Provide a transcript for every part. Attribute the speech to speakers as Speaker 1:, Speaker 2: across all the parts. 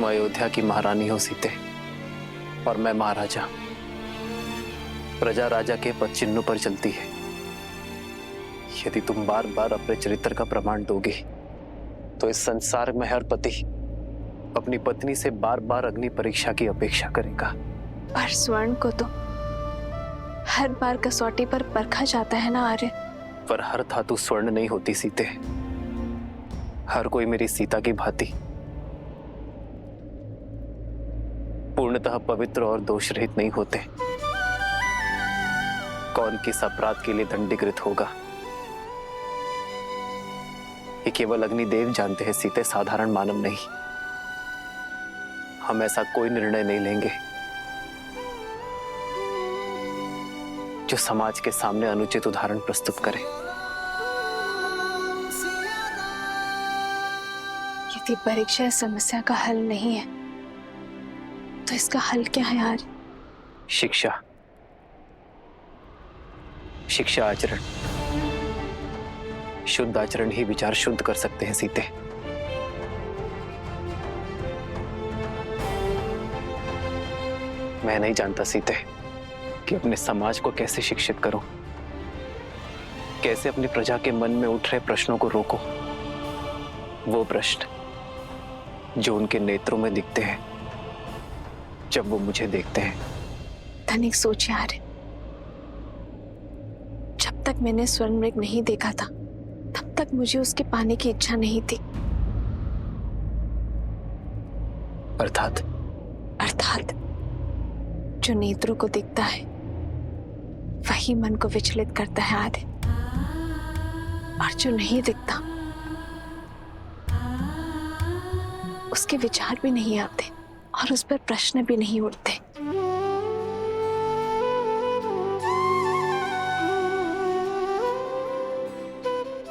Speaker 1: अयोध्या की महारानी हो सीते, और मैं महाराजा। प्रजा राजा के पद चिन्हों पर चलती है। यदि तुम बार बार अपने चरित्र का प्रमाण दोगे तो इस संसार में हर पति अपनी पत्नी से बार बार अग्नि परीक्षा की अपेक्षा करेगा।
Speaker 2: पर स्वर्ण को तो हर बार कसौटी पर परखा जाता है ना आर्य।
Speaker 1: पर हर धातु स्वर्ण नहीं होती सीते। हर कोई मेरी सीता की भांति पूर्णतः पवित्र और दोष रहित नहीं होते। कौन किस अपराध के लिए दंडीकृत होगा ये केवल अग्निदेव जानते हैं सीते, साधारण मानव नहीं। हम ऐसा कोई निर्णय नहीं लेंगे जो समाज के सामने अनुचित उदाहरण प्रस्तुत करे।
Speaker 2: यदि परीक्षा इस समस्या का हल नहीं है तो इसका हल क्या है यार?
Speaker 1: शिक्षा, शिक्षा आचरण। शुद्ध आचरण ही विचार शुद्ध कर सकते हैं सीते। मैं नहीं जानता सीते कि अपने समाज को कैसे शिक्षित करूं, कैसे अपनी प्रजा के मन में उठ रहे प्रश्नों को रोको। वो प्रश्न जो उनके नेत्रों में दिखते हैं जब वो मुझे देखते हैं।
Speaker 2: तनिक सोच यार, जब तक मैंने स्वर्ण मृग नहीं देखा था तब तक मुझे उसके पाने की इच्छा नहीं थी।
Speaker 1: अर्थात
Speaker 2: जो नेत्रों को दिखता है वही मन को विचलित करता है आर्य, और जो नहीं दिखता उसके विचार भी नहीं आते और उस पर प्रश्न भी नहीं उठते।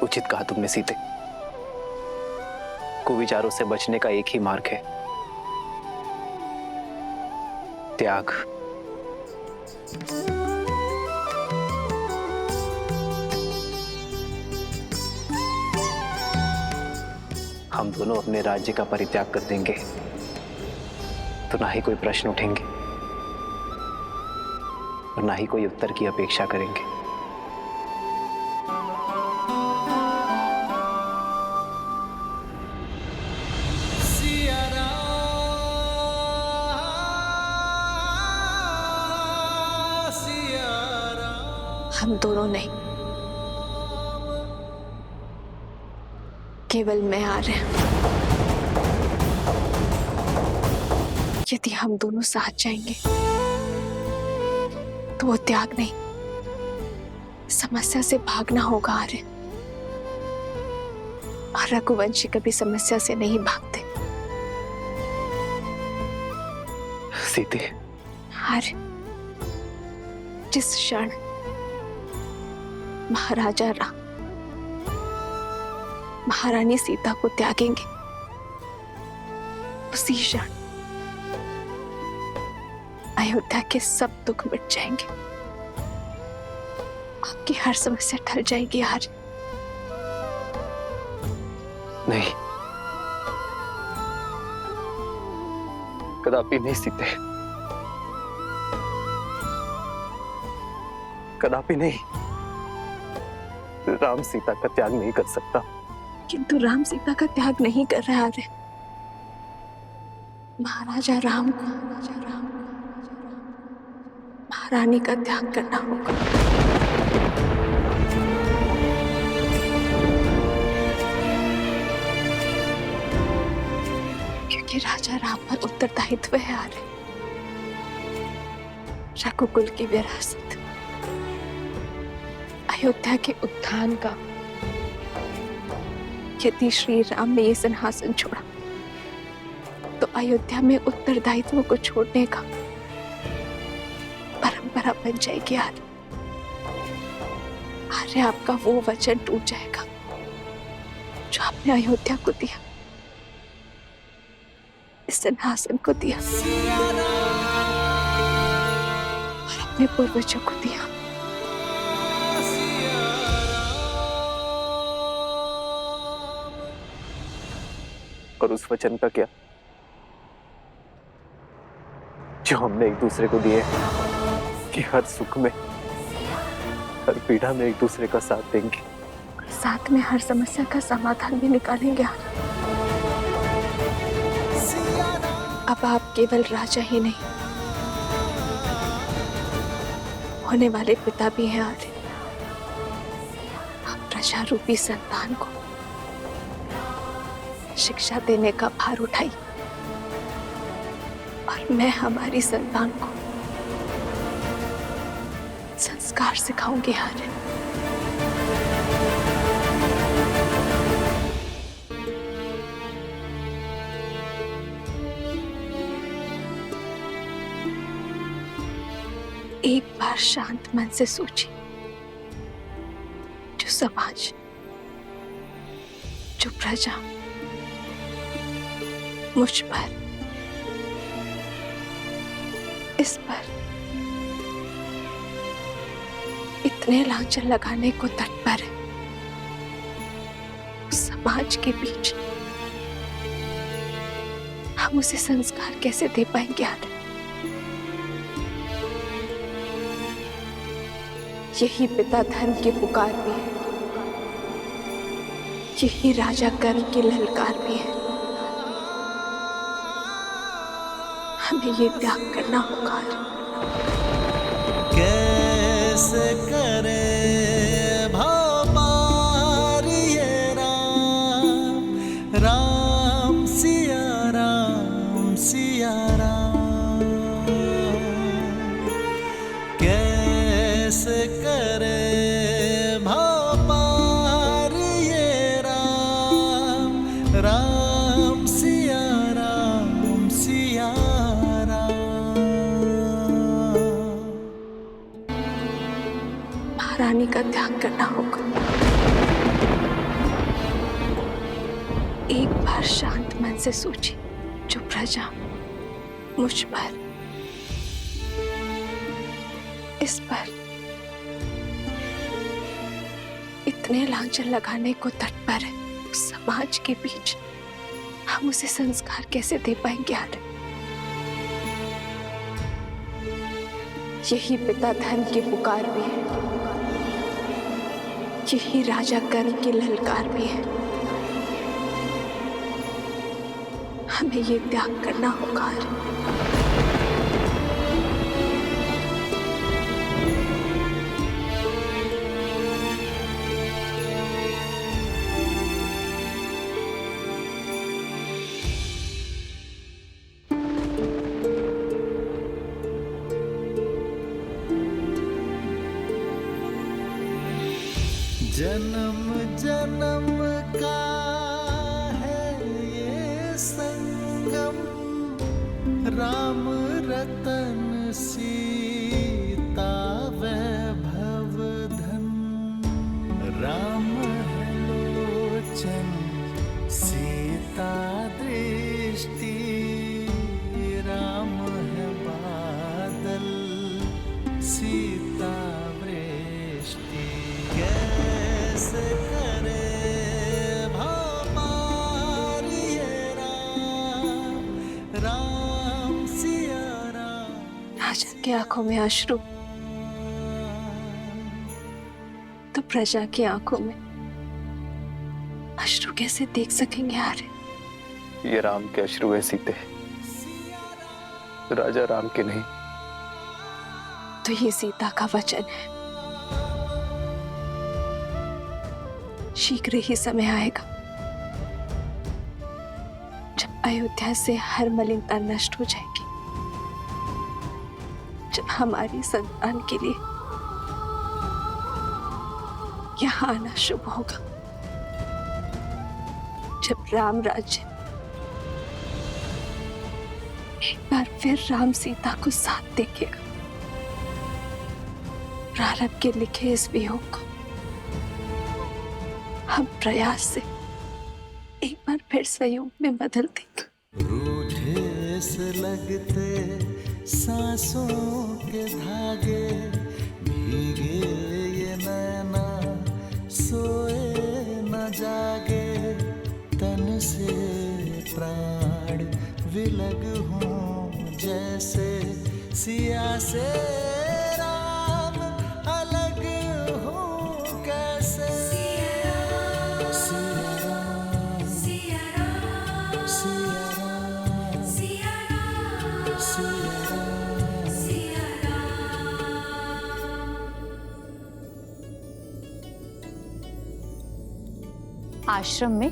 Speaker 1: उचित कहा तुमने सीते। कुविचारों से बचने का एक ही मार्ग है, त्याग। हम दोनों अपने राज्य का परित्याग कर देंगे तो ना ही कोई प्रश्न उठेंगे और ना ही कोई उत्तर की अपेक्षा करेंगे।
Speaker 2: हम दोनों नहीं, केवल मैं आर्य। यदि हम दोनों साथ जाएंगे तो वो त्याग नहीं, समस्या से भागना होगा आर्य। और रघुवंशी कभी समस्या से नहीं भागते।
Speaker 1: सीते,
Speaker 2: आर्य, जिस क्षण महाराजा राम महारानी सीता को त्यागेंगे उसी क्षण अयोध्या के सब दुख मिट जाएंगे। आपकी हर समस्या टल जाएगी आर्य।
Speaker 1: नहीं, कदापि नहीं सीते, कदापि नहीं। राम सीता का त्याग नहीं कर सकता।
Speaker 2: किंतु राम सीता का त्याग नहीं कर रहा आर्य। महाराजा राम को महारानी का त्याग करना होगा। क्योंकि राजा राम पर उत्तरदायित्व है आर्य। रघुकुल की विरासत, अयोध्या के उत्थान का। यदि श्री राम ने ये सिंहासन छोड़ा तो अयोध्या में उत्तरदायित्व को छोड़ने का परंपरा बन जाएगी आर्य। आर्य, आपका वो वचन टूट जाएगा जो आपने अयोध्या को दिया, इस सिंहासन को दिया और अपने पूर्वजों को दिया।
Speaker 1: और उस वचन का क्या? जो हमने एक दूसरे को दिए कि हर सुख में हर पीड़ा में एक दूसरे का साथ देंगे,
Speaker 2: साथ में हर समस्या का समाधान भी निकालेंगे। अब आप केवल राजा ही नहीं, होने वाले पिता भी हैं आर्य। आप प्रजा रूपी संतान को शिक्षा देने का भार उठाई और मैं हमारी संतान को संस्कार सिखाऊंगी आर्य। एक बार शांत मन से सोचिए, जो समाज, जो प्रजा मुझ पर, इस पर इतने लांछन लगाने को तत्पर है, उस समाज के बीच हम उसे संस्कार कैसे दे पाएंगे आर्य? यही पिता धर्म की पुकार भी है, यही राजा कर्म की ललकार भी है। हमें ये त्याग करना होगा।
Speaker 3: कैसे करे भव पार ये राम, राम सिया राम सिया राम। कैसे करे भव पार ये राम, राम सिया राम सिया राम।
Speaker 2: महारानी का त्याग करना होगा। एक बार शांत मन से सोचिए, जो प्रजा मुझ पर, इस पर इतने लांछन लगाने को तत्पर है, उस समाज के बीच हम उसे संस्कार कैसे दे पाएंगे आर्य? यही पिता धर्म की पुकार भी है, यही राजा कर्म की ललकार भी है। हमें ये त्याग करना होगा आर्य।
Speaker 3: जन्म जन्म का है ये संगम, राम रतन सीता वैभव धन। राम है लोचन सीता दृष्टि, राम है बादल सीता वृष्टि। कैसे करे भव पार ये राम, राम सिया राम।
Speaker 2: राजा की आंखों में अश्रु तो प्रजा की आंखों में अश्रु कैसे देख सकेंगे आर्य?
Speaker 1: ये राम के अश्रु है सीते, राजा राम के नहीं।
Speaker 2: तो ये सीता का वचन है, शीघ्र ही समय आएगा जब अयोध्या से हर मलिनता नष्ट हो जाएगी, जब हमारी संतान के लिए यहाँ आना शुभ होगा, जब राम राज्य एक बार फिर राम सीता को साथ देखेगा। प्रारब्ध के लिखे इस वियोग को हम प्रयास से एक बार फिर संयोग में बदल देंगे।
Speaker 3: रूठे से लगते सांसों के धागे, भीगे ये नैना सोए न जागे। तन से प्राण विलग हों जैसे सिया से राम अलग हो कैसे। सिया राम, सिया राम, सिया राम, सिया राम, सिया राम, सिया राम।
Speaker 4: आश्रम में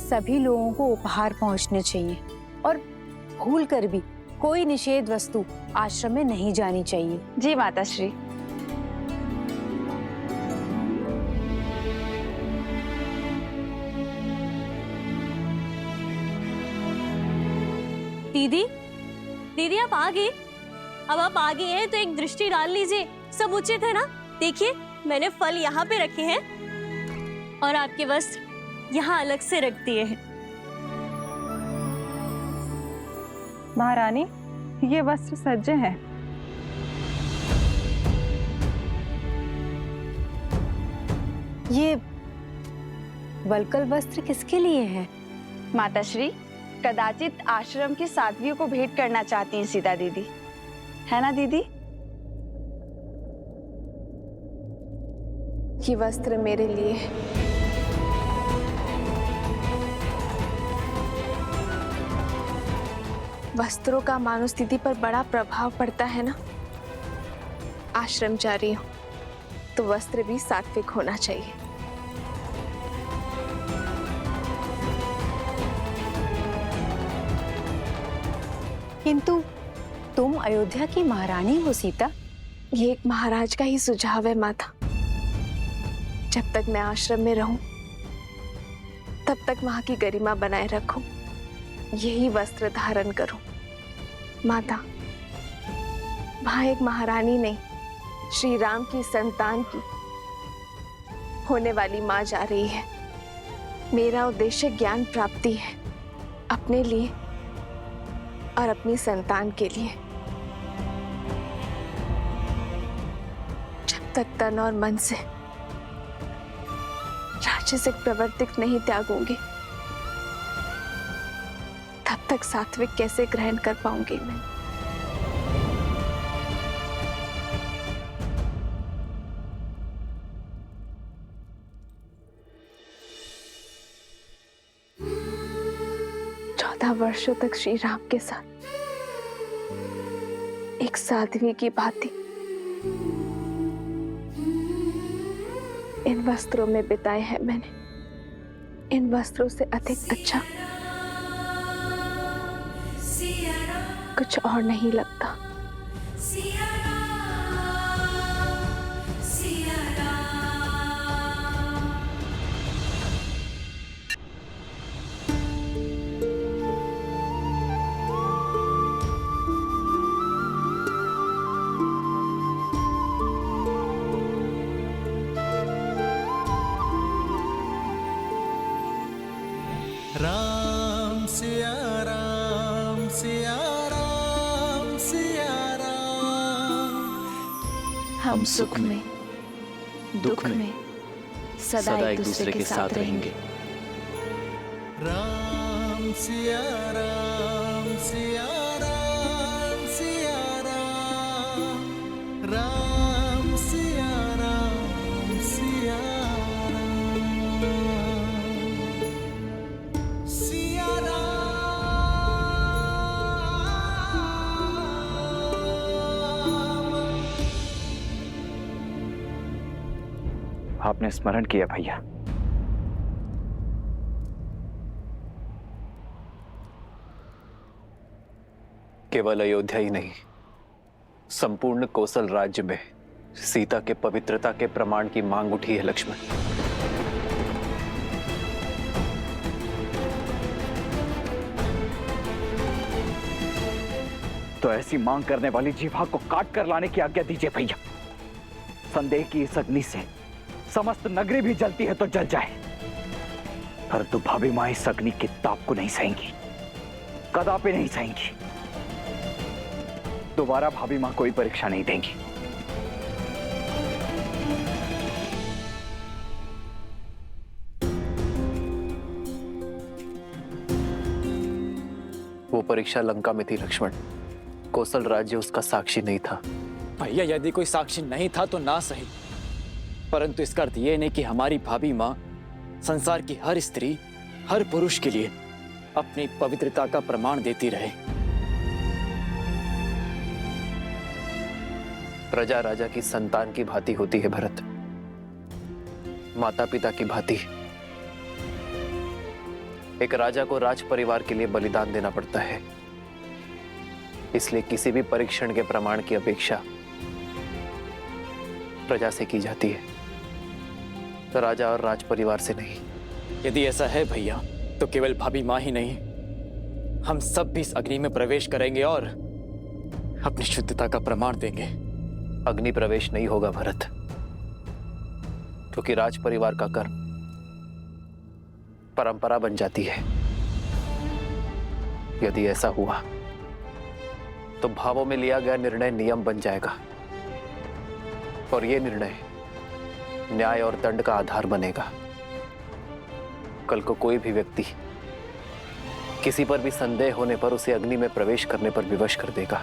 Speaker 4: सभी लोगों को उपहार पहुंचने चाहिए और भूल कर भी कोई निषेध वस्तु आश्रम में नहीं जानी चाहिए।
Speaker 2: जी माता श्री।
Speaker 5: दीदी, दीदी आप आ गए। अब आप आ गए हैं तो एक दृष्टि डाल लीजिए, सब उचित है ना। देखिए मैंने फल यहाँ पे रखे हैं और आपके वस्त्र यहाँ अलग से रख दिए हैं।
Speaker 6: महारानी, ये वस्त्र सज्जे हैं।
Speaker 4: ये वलकल वस्त्र किसके लिए है?
Speaker 2: माताश्री कदाचित आश्रम की साध्वियों को भेंट करना चाहती हैं सीता दीदी, है ना दीदी? ये वस्त्र मेरे लिए है। वस्त्रों का मानो स्थिति पर बड़ा प्रभाव पड़ता है ना। आश्रम जा रही हूं तो वस्त्र भी सात्विक होना चाहिए।
Speaker 4: किंतु तुम अयोध्या की महारानी हो सीता।
Speaker 2: ये एक महाराज का ही सुझाव है माता। जब तक मैं आश्रम में रहूं तब तक वहां की गरिमा बनाए रखूं, यही वस्त्र धारण करूं। माता, वहां एक महारानी नहीं, श्री राम की संतान की होने वाली मां जा रही है। मेरा उद्देश्य ज्ञान प्राप्ति है, अपने लिए और अपनी संतान के लिए। जब तक तन और मन से राजसिक प्रवृत्ति नहीं त्यागूंगी तब तक सात्विक कैसे ग्रहण कर पाऊंगी मैं। वर्षों तक श्री राम के साथ एक साध्वी की भांति इन वस्त्रों में बिताए हैं मैंने। इन वस्त्रों से अधिक अच्छा कुछ और नहीं लगता।
Speaker 3: राम सिया राम सिया राम सिया राम।
Speaker 2: हम सुख में दुख में सदा एक दूसरे के साथ रहेंगे।
Speaker 3: राम सिया राम सिया राम सिया राम। राम सिया राम सिया
Speaker 7: आपने स्मरण किया भैया।
Speaker 1: केवल अयोध्या ही नहीं, संपूर्ण कौशल राज्य में सीता के पवित्रता के प्रमाण की मांग उठी है लक्ष्मण।
Speaker 7: तो ऐसी मांग करने वाली जीवा को काट कर लाने की आज्ञा दीजिए भैया। संदेह की इस अग्नि से समस्त नगरी भी जलती है तो जल जाए, परंतु भाभी मां इस अग्नि की ताप को नहीं सहेंगी, कदापि नहीं सहेंगी। दोबारा भाभी मां कोई परीक्षा नहीं देंगी।
Speaker 1: वो परीक्षा लंका में थी लक्ष्मण, कौशल राज्य उसका साक्षी नहीं था।
Speaker 8: भैया यदि कोई साक्षी नहीं था तो ना सही, परंतु इसका अर्थ यह नहीं कि हमारी भाभी माँ संसार की हर स्त्री, हर पुरुष के लिए अपनी पवित्रता का प्रमाण देती रहे।
Speaker 1: प्रजा राजा की संतान की भांति होती है भरत, माता पिता की भांति। एक राजा को राज परिवार के लिए बलिदान देना पड़ता है, इसलिए किसी भी परीक्षण के प्रमाण की अपेक्षा प्रजा से की जाती है, तो राजा और राज परिवार से नहीं।
Speaker 8: यदि ऐसा है भैया तो केवल भाभी माँ ही नहीं, हम सब भी इस अग्नि में प्रवेश करेंगे और अपनी शुद्धता का प्रमाण देंगे।
Speaker 1: अग्नि प्रवेश नहीं होगा भरत, क्योंकि राज परिवार का कर्म परंपरा बन जाती है। यदि ऐसा हुआ तो भावों में लिया गया निर्णय नियम बन जाएगा, और यह निर्णय न्याय और दंड का आधार बनेगा। कल को कोई भी व्यक्ति किसी पर भी संदेह होने पर उसे अग्नि में प्रवेश करने पर विवश कर देगा।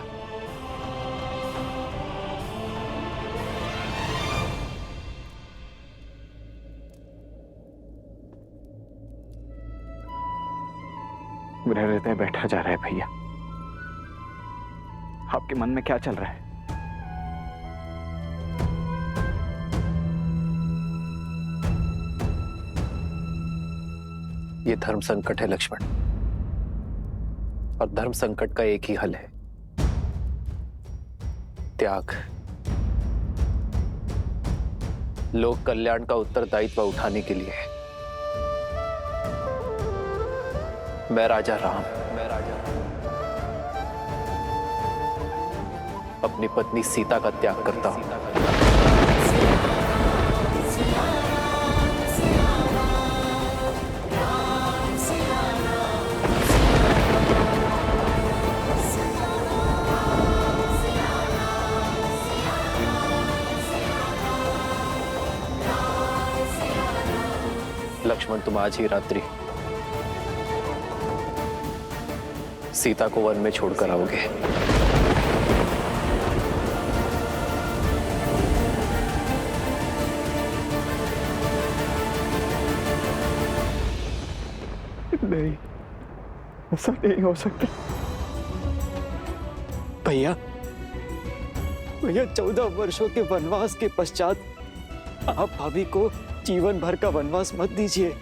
Speaker 7: मेरा हृदय बैठा जा रहा है भैया। आपके मन में क्या चल रहा है?
Speaker 1: ये धर्म संकट है लक्ष्मण, और धर्म संकट का एक ही हल है, त्याग। लोक कल्याण का उत्तरदायित्व उठाने के लिए मैं राजा राम अपनी पत्नी सीता का त्याग करता हूं। लक्ष्मण, तुम आज ही रात्रि सीता को वन में छोड़कर आओगे।
Speaker 7: नहीं, ऐसा नहीं हो सकता।
Speaker 8: भैया 14 वर्षों के वनवास के पश्चात आप भाभी को जीवन भर का वनवास मत दीजिए।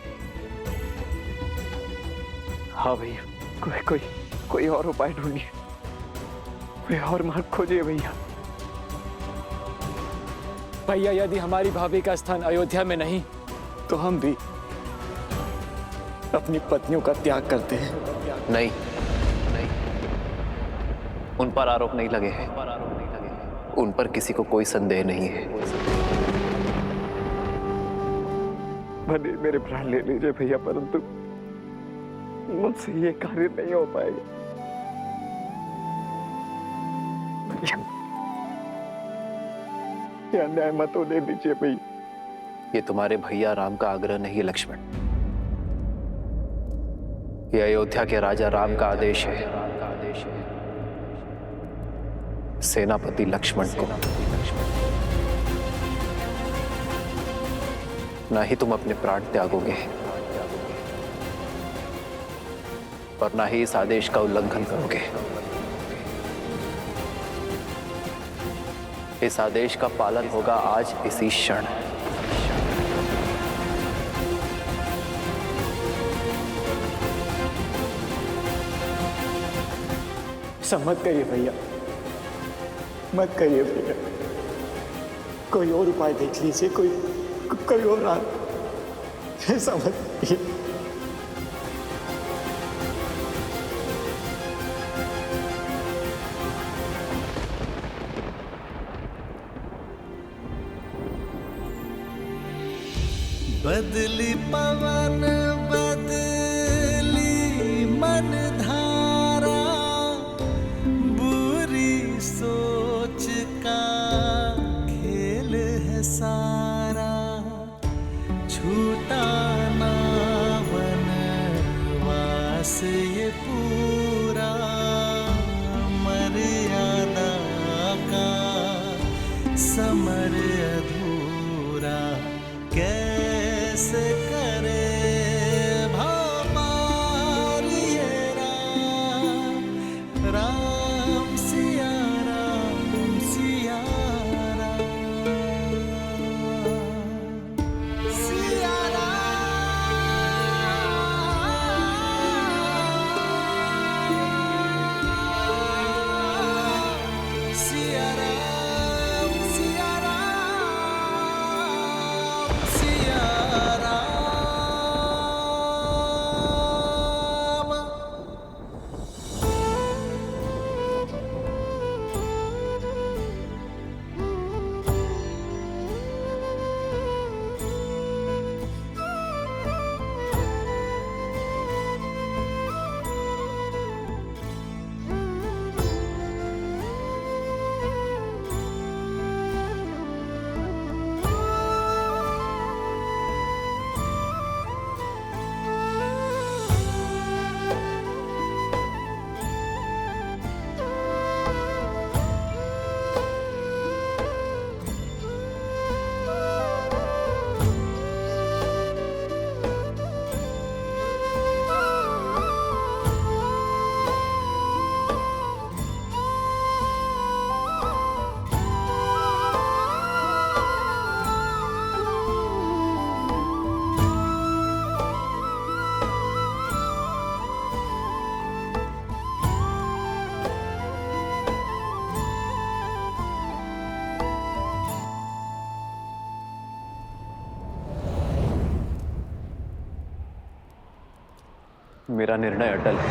Speaker 7: हाँ भैया, कोई और उपाय ढूंढिए, कोई और मार्ग खोजिए भैया।
Speaker 8: भैया यदि हमारी भाभी का स्थान अयोध्या में नहीं तो हम भी अपनी पत्नियों का त्याग करते हैं।
Speaker 1: नहीं, उन पर आरोप नहीं लगे हैं, उन पर किसी को कोई संदेह नहीं है।
Speaker 7: भले मेरे प्राण ले लीजिए भैया, परंतु मुझसे ये कार्य नहीं हो पाएगा। ये अन्याय मत होने दीजिए भैया।
Speaker 1: ये तुम्हारे भैया राम का आग्रह नहीं है लक्ष्मण, ये अयोध्या के राजा राम का आदेश है सेनापति लक्ष्मण को। ना ही तुम अपने प्राण त्यागोगे और ना ही इस आदेश का उल्लंघन करोगे। इस आदेश का पालन होगा आज इसी क्षण।
Speaker 8: ऐसा मत करिए भैया, मत करिए भैया। कोई और उपाय देख लीजिए, कोई और ऐसा मत करिए।
Speaker 3: बदली पवन बदली मन धारा, बुरी सोच का खेल है सारा। छूटा ना वनवास ये पूरा, मर्यादा समर अधूरा कैसे करे भापार ये राम सिया राम सिया
Speaker 1: मेरा निर्णय अटल है।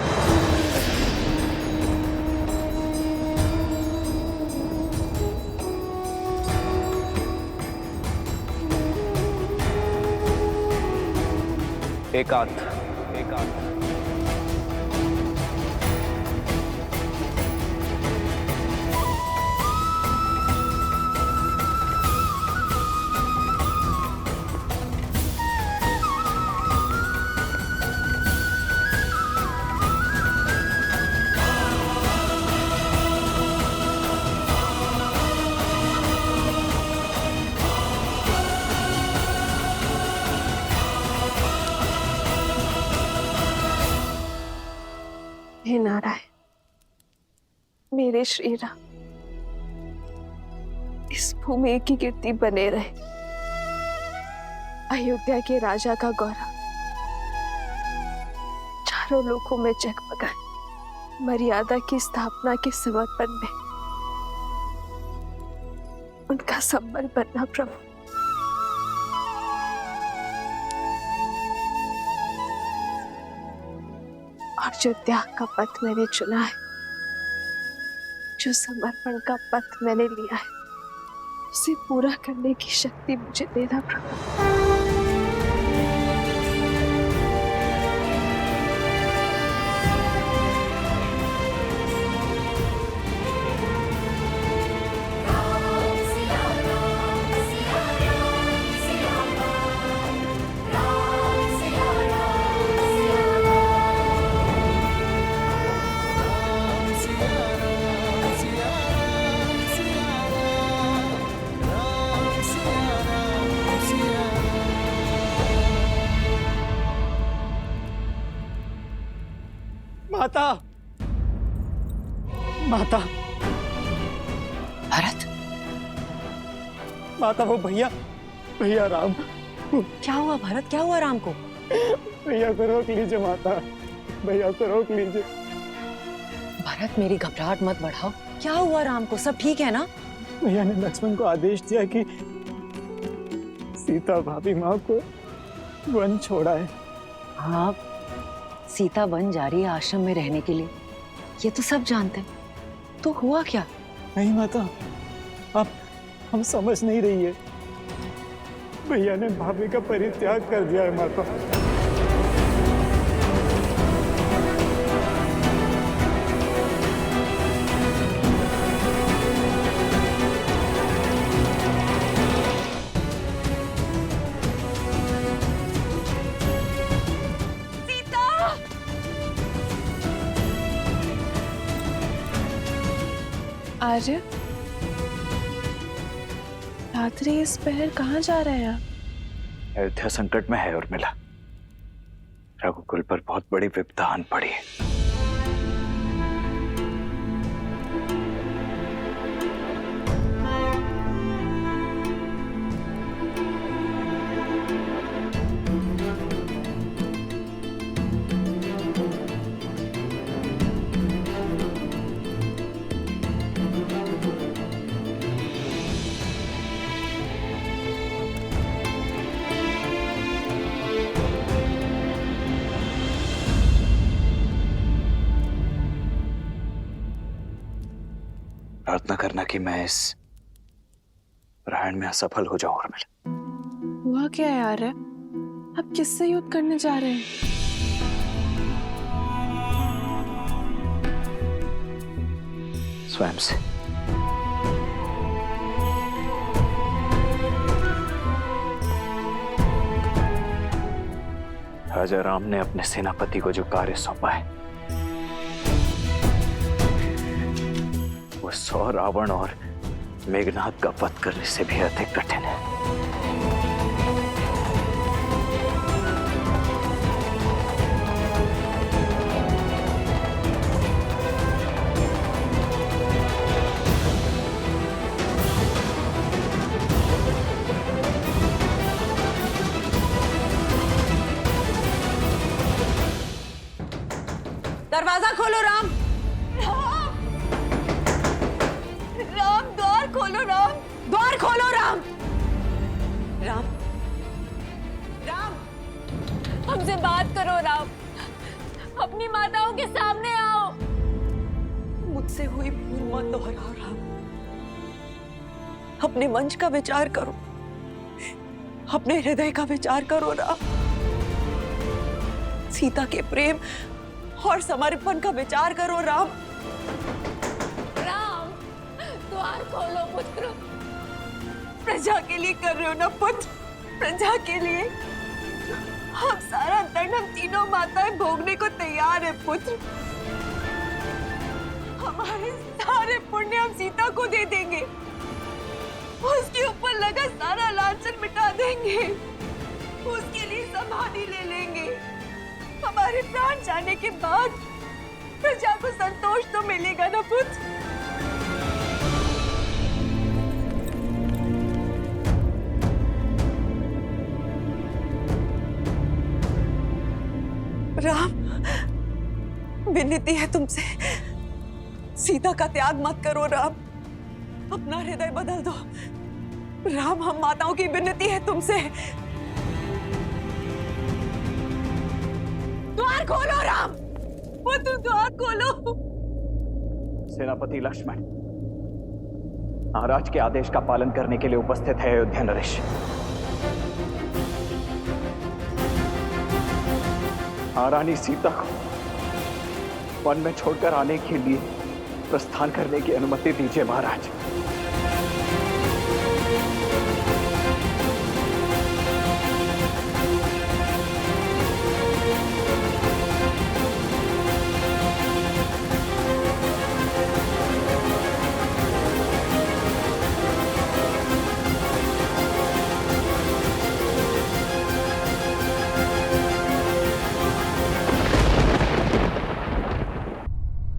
Speaker 1: एकांत
Speaker 2: हे नारायण, मेरे श्री राम इस भूमि की कीर्ति बने रहे। अयोध्या के राजा का गौरव चारों लोकों में जगमगाए। मर्यादा की स्थापना के समर्पण में उनका संबल बनना प्रभु। और जो त्याग का पथ मैंने चुना है, जो समर्पण का पथ मैंने लिया है, उसे पूरा करने की शक्ति मुझे देना प्रभु।
Speaker 8: माता, माता,
Speaker 4: भरत,
Speaker 8: माता वो भैया राम।
Speaker 4: क्या हुआ भरत? क्या हुआ राम को?
Speaker 8: भैया को रोक लीजिए माता, भैया को रोक लीजिए।
Speaker 4: भरत मेरी घबराहट मत बढ़ाओ। क्या हुआ राम को? सब ठीक है ना?
Speaker 8: भैया ने लक्ष्मण को आदेश दिया कि सीता भाभी माँ को वन छोड़ा है।
Speaker 4: हाँ, सीता वन जा रही है आश्रम में रहने के लिए, ये तो सब जानते हैं। तो हुआ क्या?
Speaker 8: नहीं माता, आप हम समझ नहीं रही है। भैया ने भाभी का परित्याग कर दिया है माता।
Speaker 2: आर्य, रात्रि इस पहर कहाँ जा रहे हैं आप?
Speaker 7: अयोध्या संकट में है उर्मिला। रघुकुल पर बहुत बड़ी विपदा आन पड़ी है। प्रार्थना करना कि मैं इस प्रयाण में असफल हो जाऊं उर्मिला।
Speaker 2: हुआ क्या यार है? आप किससे युद्ध करने जा रहे हैं?
Speaker 7: स्वयं से। राजा राम ने अपने सेनापति को जो कार्य सौंपा है वो 100 रावण और मेघनाद का वध करने से भी अधिक कठिन है।
Speaker 9: दरवाजा खोलो राम। राम द्वार खोलो राम। द्वार खोलो राम। राम राम हमसे बात करो राम। अपनी माताओं के सामने आओ। मुझसे हुई भूल मत दोहराओ राम। अपने मंच का विचार करो। अपने हृदय का विचार करो राम। सीता के प्रेम और समर्पण का विचार करो राम। राम द्वार खोलो पुत्र। प्रजा के लिए कर रहे हो ना पुत्र? प्रजा के लिए हम सारा दंड हम तीनों माताएं भोगने को तैयार है पुत्र। हमारे सारे पुण्य हम सीता को दे देंगे। उसके ऊपर लगा सारा लांछन मिटा देंगे। उसके लिए समाधि ले लेंगे। हमारे प्राण जाने के बाद प्रजा को संतोष तो मिलेगा ना पुत्र। राम विनती है तुमसे, सीता का त्याग मत करो राम। अपना हृदय बदल दो राम। हम माताओं की विनती है तुमसे। द्वार खोलो राम। पुत्र द्वार खोलो।
Speaker 7: सेनापति लक्ष्मण महाराज के आदेश का पालन करने के लिए उपस्थित है अयोध्या नरेश। महारानी सीता को वन में छोड़कर आने के लिए प्रस्थान करने की अनुमति दीजिए महाराज।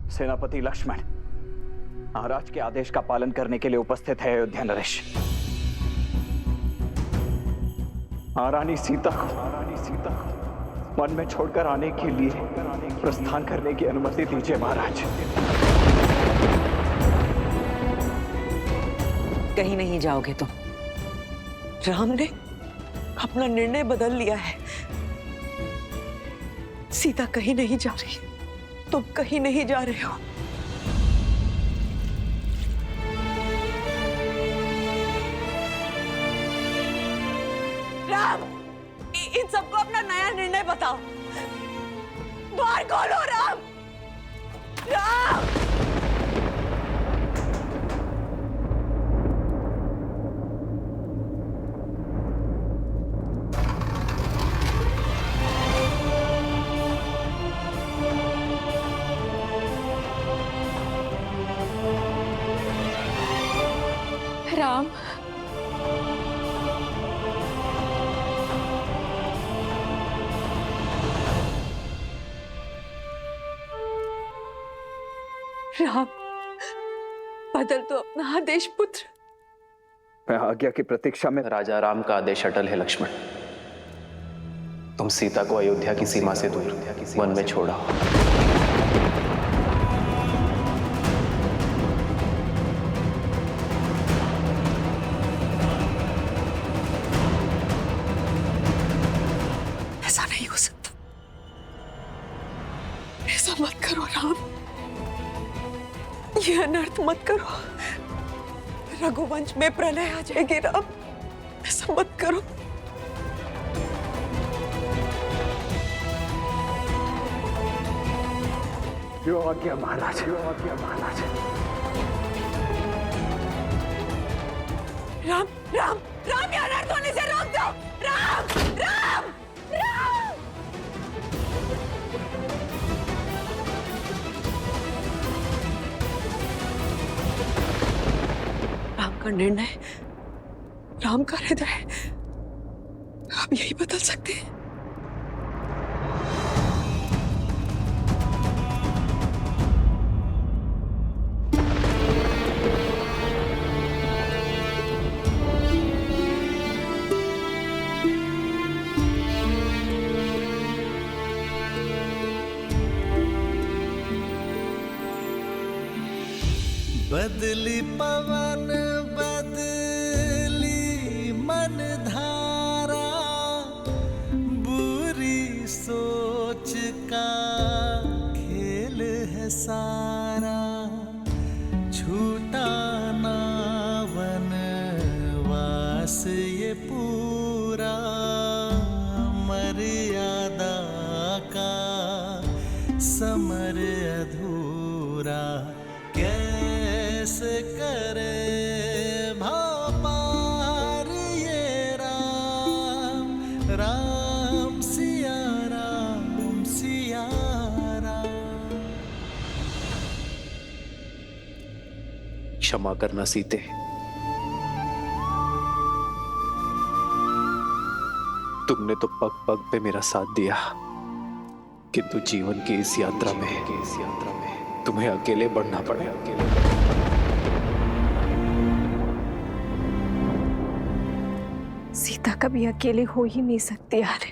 Speaker 7: सेनापति लक्ष्मण महाराज के आदेश का पालन करने के लिए उपस्थित है अयोध्या नरेश। महारानी सीता को वन में छोड़कर आने के लिए प्रस्थान करने की अनुमति दीजिए महाराज।
Speaker 9: कहीं नहीं जाओगे तुम। राम ने अपना निर्णय बदल लिया है। सीता कहीं नहीं जा रही। तुम कहीं नहीं जा रहे हो। राम इन सबको अपना नया निर्णय बताओ। द्वार खोलो राम। राम
Speaker 2: राम
Speaker 9: राम, बदल तो अपना आदेश पुत्र।
Speaker 7: मैं आज्ञा की प्रतीक्षा में।
Speaker 1: राजा राम का आदेश अटल है लक्ष्मण। तुम सीता को अयोध्या की सीमा से दूर वन में छोड़ा।
Speaker 9: ऐसा नहीं हो सकता, ऐसा मत करो राम, ये अनर्थ मत करो। रघुवंश में प्रलय आ जाएगी राम, ऐसा मत करो।
Speaker 7: जो आज्ञा महाराज, जो आज्ञा महाराज।
Speaker 9: राम राम राम, ये अनर्थ होने से रोक दो। राम राम राम। राम का निर्णय, राम का हृदय, आप यही बदल सकते हैं।
Speaker 3: बदली पवन बदली मन धारा, बुरी सोच का खेल है सारा। छूटा ना वनवास ये पूरा, मर्यादा का समर अधूरा। कैसे करे भाव पार ये राम, राम सिया राम, सिया राम।
Speaker 1: क्षमा करना सीते, तुमने तो पग पग पे मेरा साथ दिया, किंतु जीवन की इस यात्रा में तुम्हें अकेले बढ़ना पड़े।
Speaker 2: सीता कभी अकेले हो ही नहीं सकती यार।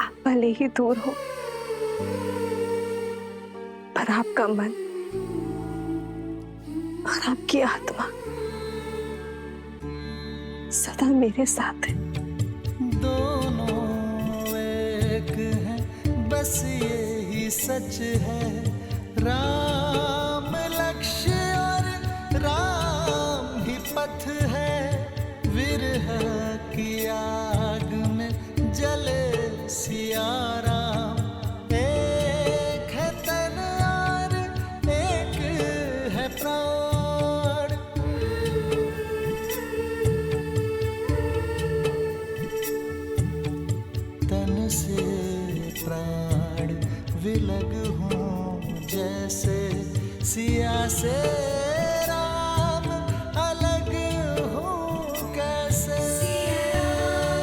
Speaker 2: आप भले ही दूर हो, पर आपका मन और आपकी आत्मा सदा मेरे साथ है।
Speaker 3: दोनों एक हैं, बस यही सच है। राम लक्ष्य और राम ही पथ है। विरह की आग में जले सिया राम। एक है तन और एक है प्राण। तन से प्राण विलग हों जैसे, सिया से राम अलग हो कैसे। सिया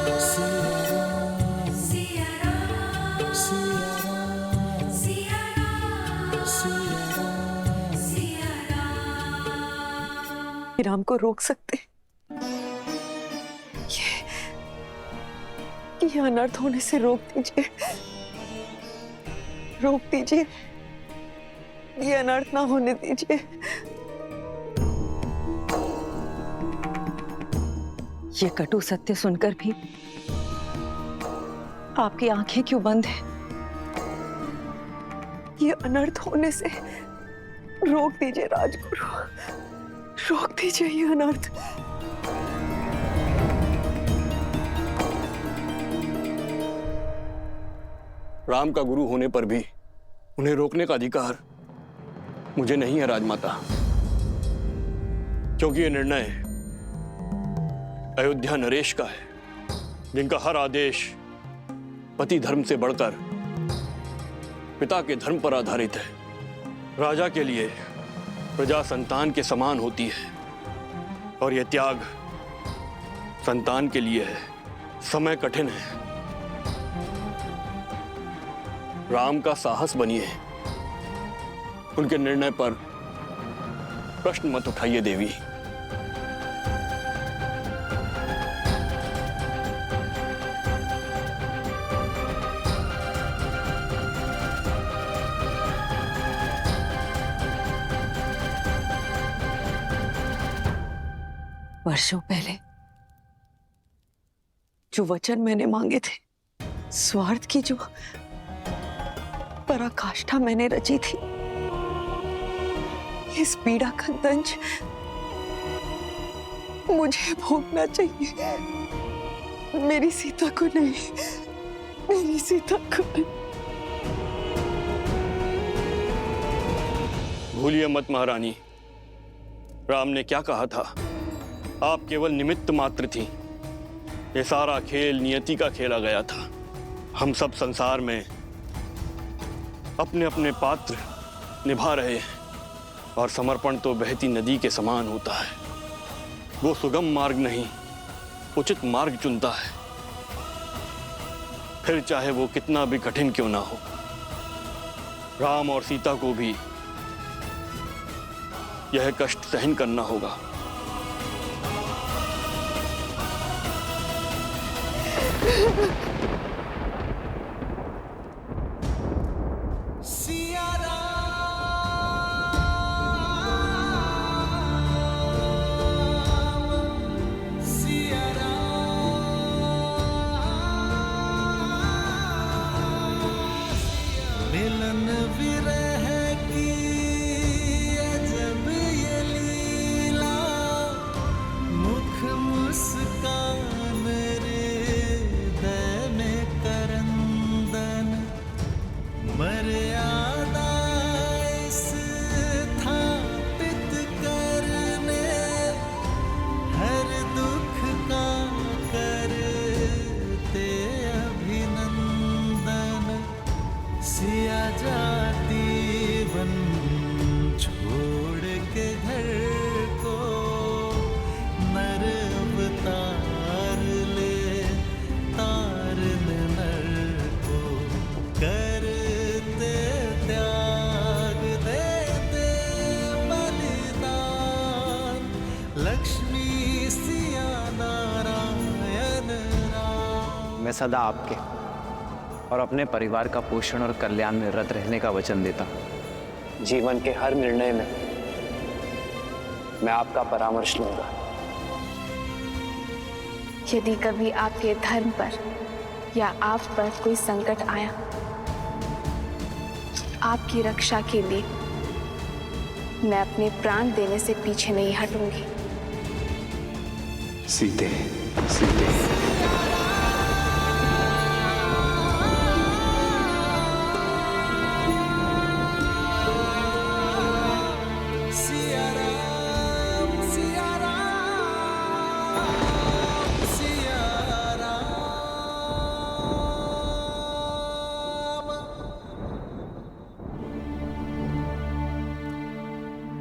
Speaker 3: राम, सिया राम, सिया राम, सिया राम, सिया राम, सिया राम।
Speaker 9: राम को रोक सकते, ये अनर्थ होने से रोक दीजिए, रोक दीजिए, ये अनर्थ ना होने दीजिए। ये कटु सत्य सुनकर भी आपकी आंखें क्यों बंद हैं? ये अनर्थ होने से रोक दीजिए राजगुरु, रोक दीजिए ये अनर्थ।
Speaker 10: राम का गुरु होने पर भी उन्हें रोकने का अधिकार मुझे नहीं है राजमाता, क्योंकि यह निर्णय अयोध्या नरेश का है, जिनका हर आदेश पति धर्म से बढ़कर पिता के धर्म पर आधारित है। राजा के लिए प्रजा संतान के समान होती है, और यह त्याग संतान के लिए है। समय कठिन है। राम का साहस बनिए, उनके निर्णय पर प्रश्न मत उठाइए देवी।
Speaker 9: वर्षों पहले जो वचन मैंने मांगे थे, स्वार्थ की जो पराकाष्ठा मैंने रची थी, इस पीड़ा का दंश मुझे भोगना चाहिए। मेरी सीता को नहीं, मेरी सीता को नहीं।
Speaker 10: भूलिए मत महारानी, राम ने क्या कहा था? आप केवल निमित्त मात्र थी। ये सारा खेल नियति का खेला गया था। हम सब संसार में अपने अपने पात्र निभा रहे हैं और समर्पण तो बहती नदी के समान होता है। वो सुगम मार्ग नहीं, उचित मार्ग चुनता है, फिर चाहे वो कितना भी कठिन क्यों ना हो। राम और सीता को भी यह कष्ट सहन करना होगा।
Speaker 3: सिया राम, सिया राम। मिलन विरह की अजब ये लीला, मुख मुस्कान हृदय में करंदन, मर्यादा स्थापित करने, हर दुख का करते अभिनंदन। सिया जाती वन छोड़ के घर को, नर अवतार ले तारन नर को, करते त्याग देते बलिदान, लक्ष्मी सिया नारायण राम।
Speaker 1: मैं सदा आपके और अपने परिवार का पोषण और कल्याण में रत रहने का वचन देता हूं। जीवन के हर निर्णय में मैं आपका परामर्श लूंगा।
Speaker 2: यदि कभी आपके धर्म पर या आप पर कोई संकट आया, आपकी रक्षा के लिए मैं अपने प्राण देने से पीछे नहीं हटूंगी।
Speaker 1: सीते, सीते।
Speaker 3: सिया राम, सिया राम, सिया राम।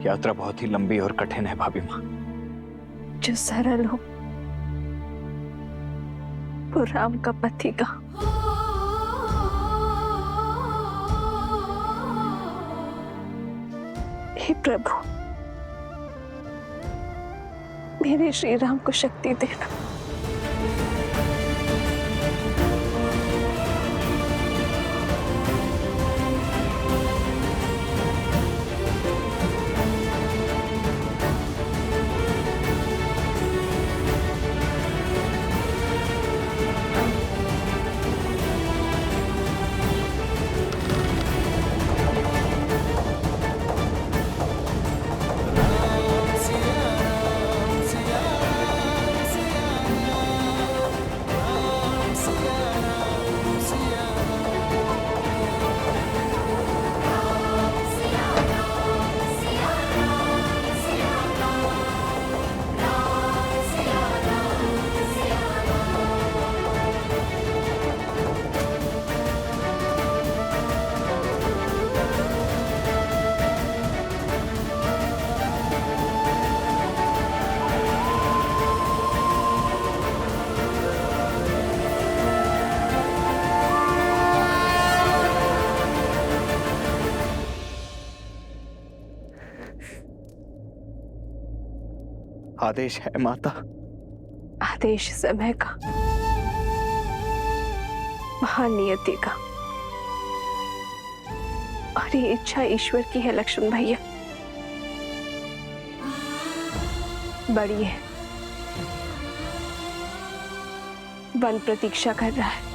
Speaker 7: यात्रा बहुत ही लंबी और कठिन है भाभी माँ।
Speaker 2: जो सरल हो वो राम का पति का। हे प्रभु, मेरे श्री राम को शक्ति देना।
Speaker 3: सिया राम, सिया राम, सिया
Speaker 7: आदेश है माता।
Speaker 2: आदेश समय का, महान नियति का, और ये इच्छा ईश्वर की है लक्ष्मण भैया। बड़ी है, वन प्रतीक्षा कर रहा है।